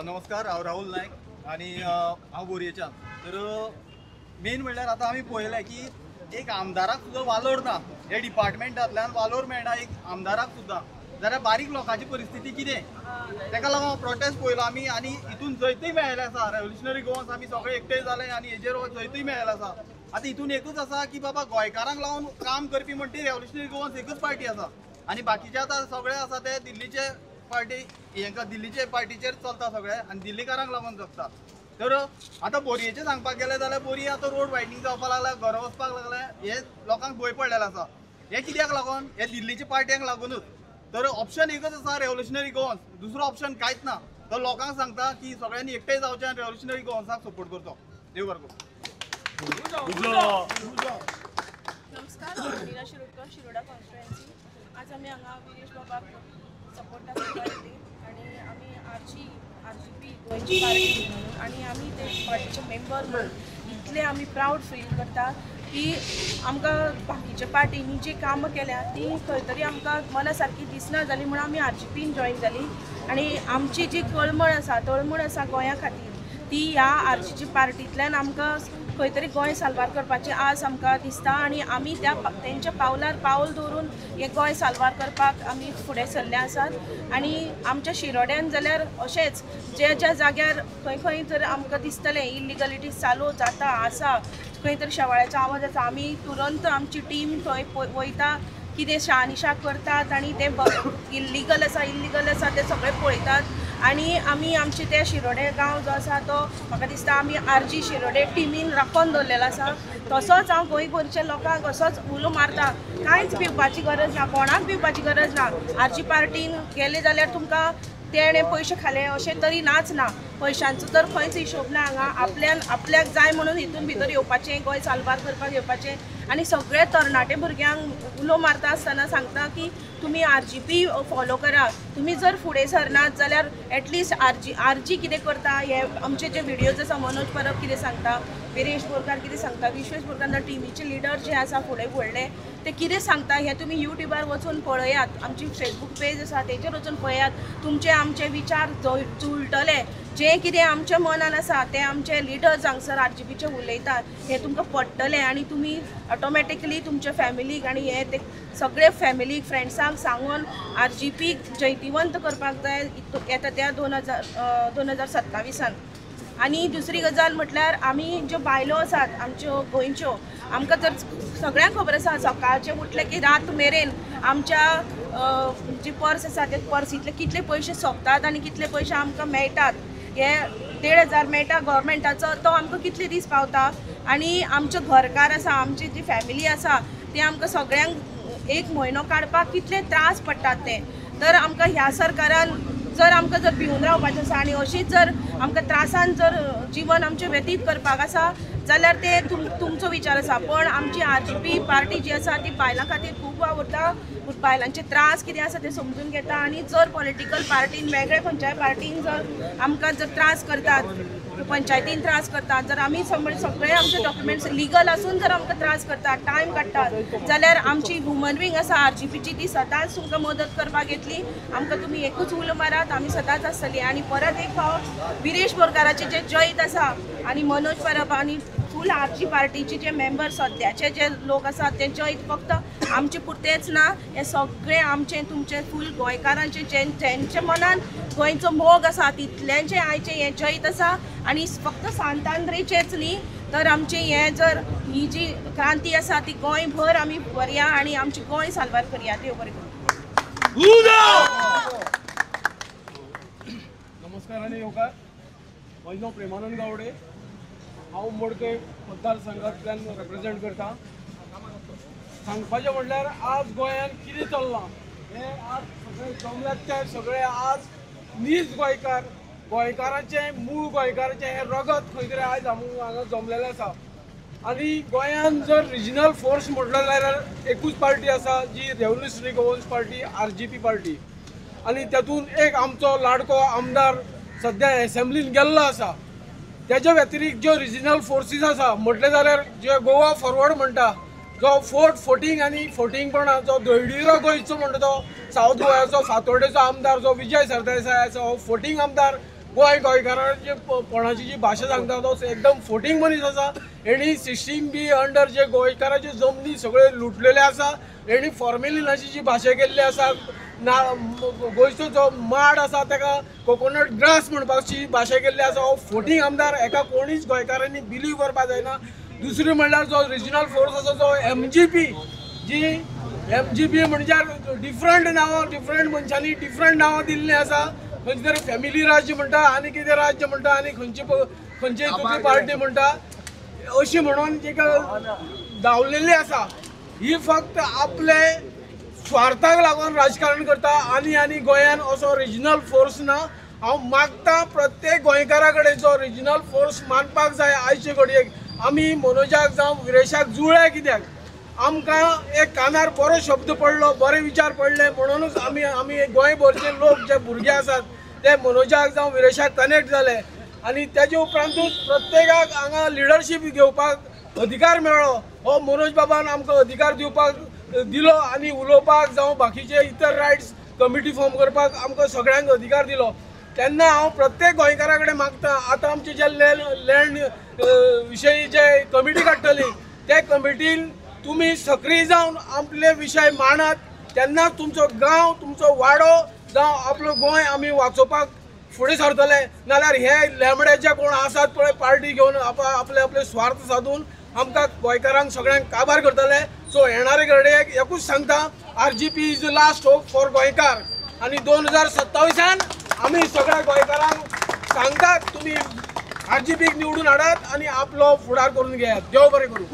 नमस्कार, हांव राहुल नायक आणि हांव बोरयेच्यान. तर मेन म्हणल्यार आतां आमी पळयलें की एक आमदाराक सुद्दां वालोर ना. हे डिपार्टमेंटांतल्यान वालोर मेळना एक आमदाराक सुद्दां. जाल्यार बारीक लोकांची परिस्थिती कितें? तेका लागून प्रोटेस्ट पळयलो आमी आनी हितून जैतूय मेळ्ळें आसा. रेव्होल्युशनरी गोवन्स आमी सगळे एकठांय जाले आनी हेजेर जैतूय मेळ्ळें आसा. आतां हितून एकूच आसा की बाबा गोंयकारांक लावन काम करपी म्हणटा ती रेव्होल्युशनरी गोवन्स एकूच पार्टी आसा आनी बाकीचे आतां सगळे आसा ते दिल्लीचे पार्टी हांकां दिल्लीचे पार्टीचेर चलता सगळे आनी दिल्लीकारांक लागून जगता. तर आतां बोरयेचें सांगपाक गेलें जाल्यार बोरये आतां रोड वायडनींग जावपाक लागल्या, घर वचपाक लागलें. हे लोकांक भंय पडलेलो आसा. हे कित्याक लागून? हे दिल्लीचे पार्ट्यांक लागूनच. तर ऑप्शन एकच आसा रेव्होल्युशनरी गोवन्स, दुसरो ऑप्शन कांयच ना. तो लोकांक सांगता की सगळ्यांनी एकठांय जावचें आनी रेव्होल्युशनरी गोवन्साक सपोर्ट करचो. देव बरें करूं. नमस्कार, नीरा शिरोडकर, शिरोडा कॉन्स्टिट्युएन्सी. आज आमी हांगा विरेश बाबाक सपोर्टाक येयली आनी आमी आरजीपी गोंयची पार्टी म्हणून आनी आमी ते पार्टीचे मेंबर म्हणून इतले आमी प्रावड फील करता की आमकां बाकीच्या पार्टींनी जी कामां केल्या ती खंय तरी आमकां मना सारकी दिसना जाली म्हणून आमी आरजीपीन जॉयन जाली. आनी आमची जी तळमळ आसा गोंया खातीर ती ह्या आरजीपी पार्टींतल्यान आमकां खंय तरी गोंय साल्वार करपाची आस आमकां दिसता आनी आमी तेंच्या पावलार पावल दवरून हे गोंय साल्वार करपाक आमी फुडें सरले आसात. आनी आमच्या शिरोड्यान जाल्यार अशेंच ज्या जाग्यार खंय जर आमकां दिसतलें इल्लिगलिटीज चालू जाता आसा, खंय तरी शेवाळ्याचो आवाज आसा, आमी तुरंत आमची टीम थंय वयता, कितें शहानिशा करतात आनी ते इल्लिगल आसा ते सगळे पळयतात. आनी आमी आमचे ते शिरोडे गांव जो आसा तो म्हाका दिसता आमी आरजी शिरोडे टिमीन राखून दवरलेलो आसा. तसोच हांव गोंयभरच्या लोकांक असोच उलो मारता, कांयच भिवपाची गरज ना, कोणाक भिवपाची गरज ना. आरजी पार्टीन गेले जाल्यार तुमकां तेणे पयशे खाले अशें तरी नाच ना. पयशांचो तर खंयच हिशोब ना. हांगा आपल्याक जाय म्हणून हितून भितर येवपाचें, गोंय साल्वार करपाक येवपाचें. आनी सगळे तरणाटे भुरग्यांक उलो मारता आसतना सांगता की तुमी आरजीपी फॉलो करा. तुमी जर फुडें सरनात जाल्यार एटलिस्ट आरजी कितें करता हे आमचे जे व्हिडियोज आसा, मनोज परब कितें सांगता, विरेश बोरकार कितें सांगता, विश्वेश बोरकार टिमीचे लिडर जे आसा फुडें व्हडले ते कितें सांगता हे तुमी युट्यूबार वचून पळयात. आमची फेसबूक पेज आसा तेचेर वचून पळयात. तुमचे आमचे विचार जुळटले. जे कितें आमच्या मनान आसा ते आमचे लिडर्स हांगसर आरजीपीचे उलयतात हे तुमकां पडटलें आनी तुमी ऑटोमॅटिकली तुमच्या फॅमिलीक आनी हे ते सगळे फॅमिलीक फ्रेंड्सांक सांगून आरजीपी जैतिवंत करपाक जाय येता त्या 2027. आनी दुसरी गजाल म्हटल्यार आमी ज्यो बायलो आसात आमच्यो गोंयच्यो, आमकां तर सगळ्यांक खबर आसा सकाळचे उठले की रात मेरेन आमच्या जी पर्स आसा ते पर्सींतले कितले पयशे सोंपतात आनी कितले पयशे आमकां मेळटात. हे 1,500 मेळटा गव्हर्मेंटाचो, तो आमकां कितले दीस पावता. आनी आमचे घरकार आसा, आमची जी फॅमिली आसा ती आमकां सगळ्यांक एक म्हयनो काडपाक कितले त्रास पडटात ते. तर आमकां ह्या सरकारान जर आमकां जर भिवन रावपाचें आसा आनी अशीच जर आमकां त्रासान जर जीवन आमचें व्यतीत करपाक आसा जाल्यार ते तुमचो विचार आसा. पण आमची आरजीपी पार्टी जी आसा ती बायलां खातीर खूब वावुरता, बायलांचे त्रास कितें आसा ते समजून घेता. आनी जर पॉलिटिकल पार्टीन वेगळे खंयच्याय पार्टीन जर आमकां जर त्रास करतात, पंचायतीन त्रास करतात, जर आमी सगळे आमचे डॉक्युमेंट्स लिगल आसून जर आमकां त्रास करतात, टायम काडटात, जाल्यार आमची वुमन विंग आसा आरजीपीची ती सदांच तुमकां मदत करपाक येतली. आमकां तुमी एकूच उलो मारात, आमी सदांच आसतली. आनी परत एक फावट विरेश बोरकाराचे जे जैत आसा आनी मनोज परब आनी फूल आरजी पार्टीचे जे मेंबर सद्याचे जे लोक आसात ते जैत फक्त आमचे पुरतेच ना, हे सगळे आमचे तुमचे फूल गोंयकारांचे ज्यांच्या मनान गोंयचो मोग आसा तितल्यांचे आयचे हे जैत आसा. आनी फक्त सांतांद्रेचेच न्ही तर आमचे हे जर ही जी क्रांती आसा ती गोंयभर आमी व्हरया आनी आमची गोंय साल्वार करया. देव बरें करूं. नमस्कार आनी येवकार. म्हजें नांव प्रेमानंद गावडे. हांव मोडके मतदारसंघांतल्यान रिप्रेजेंट करता. सांगपाचें म्हणल्यार आज गोंयान कितें चल्लां हें आज सगळे जमल्यात ते सगळे आज नीज गोंयकारांचें मूळ गोंयकारांचें हें रगत खंय तरी आयज हांगा जमलेलें आसा. आनी गोंयान जर रिजनल फोर्स म्हटलो जाल्यार एकूच पार्टी आसा जी revolutionary Goans party RGP party. आनी तातूंत एक आमचो लाडको आमदार सद्या एसेंब्लीन गेल्लो आसा. त्याच्या व्यतिरिक्त ज्यो रिजनल फोर्सीस आसा म्हटले जाल्यार जे गोवा फॉरवर्ड म्हणटा, जो फोर्टिंग आनी फोर्टिंगपणा जो दळदिरो गोंयचो म्हणटा तो सावथ गोंयाचो फातोर्डेचो आमदार जो विजय सरदेसाय आसा, हो फोर्टिंग आमदार गोंयकारांची कोणाची जी भाशा सांगता तो एकदम फोटींग मनीस आसा. हेणी 16B अंडर जे गोंयकाराचे जमनी सगळे लुटलेले आसा. हेणी फॉर्मेलिनाची जी भाशा केल्ली आसा, गोंयचो जो माड आसा ताका कोकोनट ग्रास म्हणपाची भाशा केल्ली आसा. हो फोटींग आमदार, हेका कोणीच गोंयकारांनी बिलीव करपाक जायना. दुसरी म्हणल्यार जो रिजनल फोर्स आसा जो MGP, जी MGP म्हणजे डिफरंट नांवां, डिफरंट मनशांनी डिफरंट नांवां दिल्लीं आसा. खंयचे तरी फॅमिली राज्य म्हणटा, आनी कितें राज्य म्हणटा, आनी खंयची दुसरी पार्टी म्हणटा, अशी म्हणून जी धांवलेली आसा. ही फक्त आपले स्वार्थाक लागून राजकारण करता. आनी गोंयान असो रिजनल फोर्स ना. हांव मागता प्रत्येक गोंयकारा कडेन जो रिजनल फोर्स मानपाक जाय. आयचे घडयेक आमी मनोजाक जावं विरेशाक जुळ्ळे कित्याक? आमकां एक कानार बरो शब्द पडलो, बरे विचार पडले म्हणूनच आमी गोंयभरचे लोक जे भुरगे आसात ते मनोजाक जावं विरेशाक कनेक्ट जाले. आनी तेजे उपरांतूच प्रत्येकाक हांगा लिडरशीप घेवपाक अधिकार मेळ्ळो. हो मनोज बाबान आमकां अधिकार दिवपाक दिलो आनी उलोवपाक जावं बाकीचे इतर रायट्स कमिटी फॉर्म करपाक आमकां सगळ्यांक अधिकार दिलो. तेन्ना हांव प्रत्येक गोंयकारा कडेन मागता, आतां आमचे जे लँड विशयी जे कमिटी काडटली ते कमिटीन तुमी सक्रीय जावन आपले विशय मांडात. तेन्नाच तुमचो गांव, तुमचो वाडो जावं आपलो गोंय आमी वाचोवपाक फुडें सरतले. नाल्यार हे लेमडे जे कोण आसात पळय पार्टी घेवन आपले स्वार्थ साधून आमकां गोंयकारांक सगळ्यांक काबार करतले. सो येणारे घडयेक एकूच सांगता, RGP is the last hope for गोंयकार. आनी 2027 आमी सगळ्या गोंयकारांक सांगतात तुमी RGPक निवडून हाडात आनी आपलो फुडार करून घेयात. देव बरें करूं.